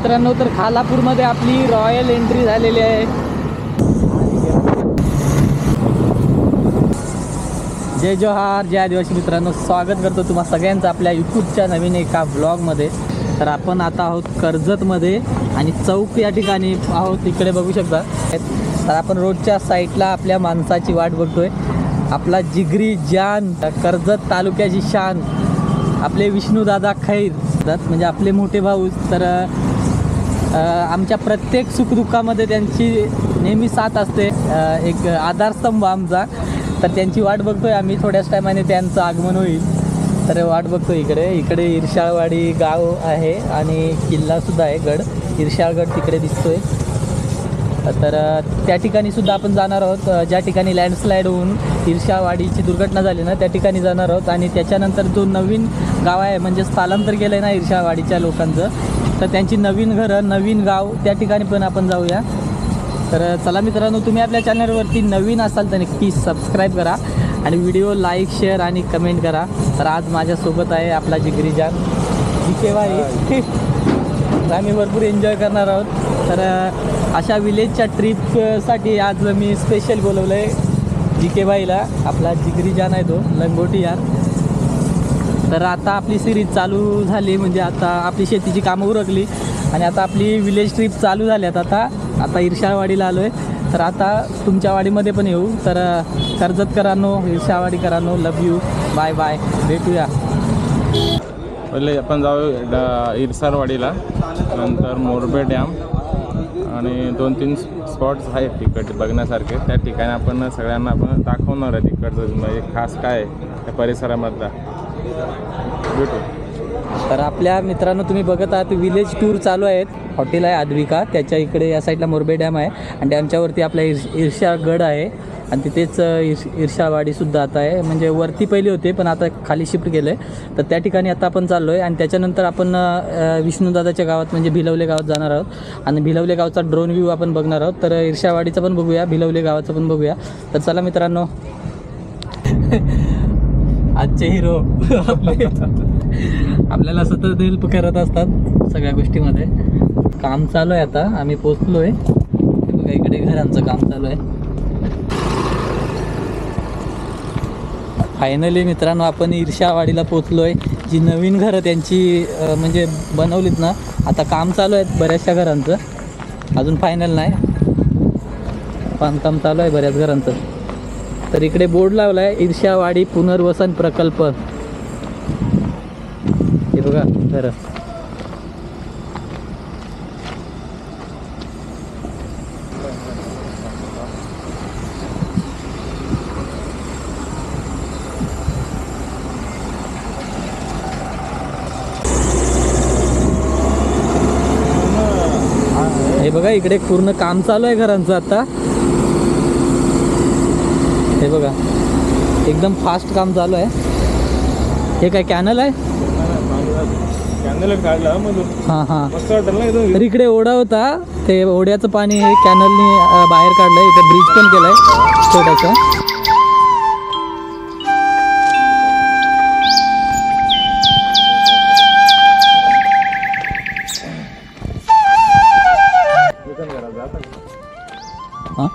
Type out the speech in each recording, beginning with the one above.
मित्रांनो, तर खालापूरमध्ये आपली रॉयल एंट्री झालेली आहे. जय जोहार, जय आदिवासी मित्रांनो, स्वागत करतो तुम्हा सगळ्यांचं आपल्या यूट्यूबच्या नवीन एका ब्लॉगमध्ये. तर आपण आता आहोत कर्जतमध्ये आणि चौक या ठिकाणी आहोत. इकडे बघू शकता. तर आपण रोडच्या साईडला आपल्या माणसाची वाट बघतोय. आपला जिगरी जान, कर्जत तालुक्याची शान, आपले विष्णूदादा खैर, म्हणजे आपले मोठे भाऊ. तर आमच्या प्रत्येक सुखदुःखामध्ये त्यांची नेहमी साथ असते, एक आधारस्तंभ आमचा. तर त्यांची वाट बघतोय आम्ही. थोड्याच टायमाने त्यांचं आगमन होईल. तर वाट बघतो. इकडे इरशाळवाडी गाव आहे आणि किल्लासुद्धा आहे, गड इरशाळगड तिकडे दिसतोय. तर त्या ठिकाणी सुद्धा आपण जाणार आहोत. ज्या ठिकाणी लँडस्लाईड होऊन इरशाळवाडीची दुर्घटना झाली ना, त्या ठिकाणी जाणार आहोत. आणि त्याच्यानंतर जो नवीन गाव आहे, म्हणजे स्थलांतर केलं आहे ना इरशाळवाडीच्या लोकांचं, तर त्यांची नवीन घरं, नवीन गाव, त्या ठिकाणी पण आपण जाऊया. तर चला मित्रांनो, तुम्ही आपल्या चॅनलवरती नवीन असाल तर नक्की सबस्क्राईब करा आणि व्हिडिओ लाईक, शेअर आणि कमेंट करा. तर आज माझ्यासोबत आहे आपला जिगरी जान जिके भाई. आम्ही भरपूर एन्जॉय करणार आहोत. तर अशा विलेजच्या ट्रिपसाठी आज मी स्पेशल बोलवलं आहे जिके भाईला. आपला जिगरी जान आहे तो, लंगोटी यार. तर आता आपली सिरीज चालू झाली, म्हणजे आता आपली शेतीची कामं उरकली आणि आता आपली विलेज ट्रिप चालू झाल्यात. आता इरशाळवाडीला आलो आहे. तर आता तुमच्या वाडीमध्ये पण येऊ. तर कर्जतकरांनो, इरशाळवाडीकरांनो, लव यू, बाय बाय, भेटूया. पहिले आपण जाऊ इरशाळवाडीला, नंतर मोरबे डॅम आणि 2-3 स्पॉट्स आहेत तिकडचे बघण्यासारखे. त्या ठिकाणी आपण सगळ्यांना आपण दाखवणार आहे तिकडचं, म्हणजे खास काय त्या परिसरामधला. भेटू. तर आपल्या मित्रांनो, तुम्ही बघत आहात विलेज टूर चालू आहेत. हॉटेल आहे आद्विका, त्याच्या इकडे या साईडला मोरबे डॅम आहे आणि डॅमच्यावरती आपला इरशाळगड आहे आणि तिथेच इरशाळवाडीसुद्धा आता आहे. म्हणजे वरती पहिली होते पण आता खाली शिफ्ट केलं आहे. तर त्या ठिकाणी आता आपण चाललो आहे आणि त्याच्यानंतर आपण विष्णूदादाच्या गावात म्हणजे भिलवले गावात जाणार आहोत आणि भिलवले गावचा ड्रोन व्ह्यू आपण बघणार आहोत. तर इरशाळवाडीचं पण बघूया, भिलवले गावाचं पण बघूया. तर चला मित्रांनो, आजचे हिरो आपल्याला सतत हेल्प करत असतात सगळ्या गोष्टीमध्ये. काम चालू आहे. आता आम्ही पोचलो आहे. बघा इकडे घरांचं काम चालू आहे. फायनली मित्रांनो, आपण इरशाळवाडीला पोचलो आहे. जी नवीन घरं त्यांची म्हणजे बनवलीत ना, आता काम चालू आहेत बऱ्याचशा घरांचं, अजून फायनल नाही, बांधकाम चालू आहे बऱ्याच घरांचं. तर इकडे बोर्ड लावला आहे, इरशाळवाडी पुनर्वसन प्रकल्प. हे बघा घरं. हे बघा इकडे पूर्ण काम चालू आहे घरांचं आता. हे बघा एकदम फास्ट काम चालू आहे. हे काय कॅनल आहे? हां हां. तर इकडे ओढा होता, ते ओढ्याचं पाणी हे कॅनलने बाहेर काढलं. इथे ब्रिज पण केलं आहे छोटासा. हां,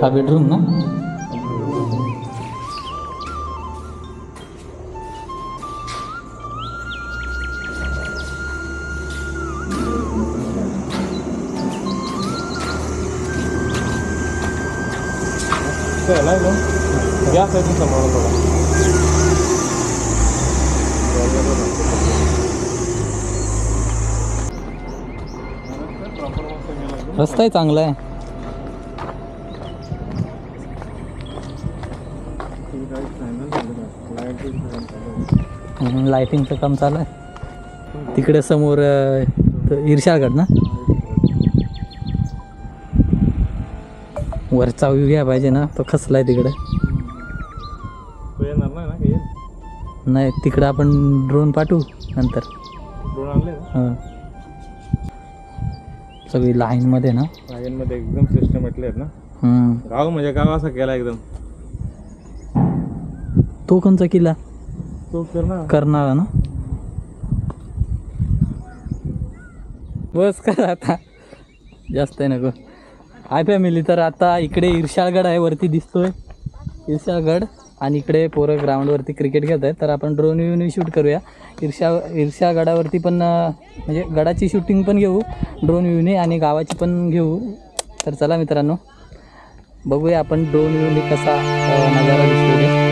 हा बेडरूम ना. गॅस आहे समोर थोडा. रस्ताही चांगला आहे. लाईटिंगचं काम चालू आहे. तिकडे समोर इरशाळगड ना, वरचा व्ह्यू घ्या पाहिजे ना, तो खसला आहे तिकडे. नाही, तिकडं आपण ड्रोन पाठवू नंतर. हां, सगळी लाईनमध्ये ना, लाईनमध्ये एकदम सिस्टमॅटिक आहेत ना. गाव म्हणजे गाव असा केला एकदम. तो कोणचा किल्ला? करणार ना बस कर आता जास्त आहे नको. हाय फॅमिली, तर आता इकडे इर्शाळगड आहे वरती दिसतोय इर्शाळगड आणि इकडे पोरं ग्राउंडवरती क्रिकेट खेळत आहेत. तर आपण ड्रोन व्ह्यूने शूट करूया इर्शागडावरती पण म्हणजे गडाची शूटिंग पण घेऊ ड्रोन व्ह्यूने आणि गावाची पण घेऊ. तर चला मित्रांनो बघूया आपण ड्रोन व्ह्यूने कसा नजारा दिसतो.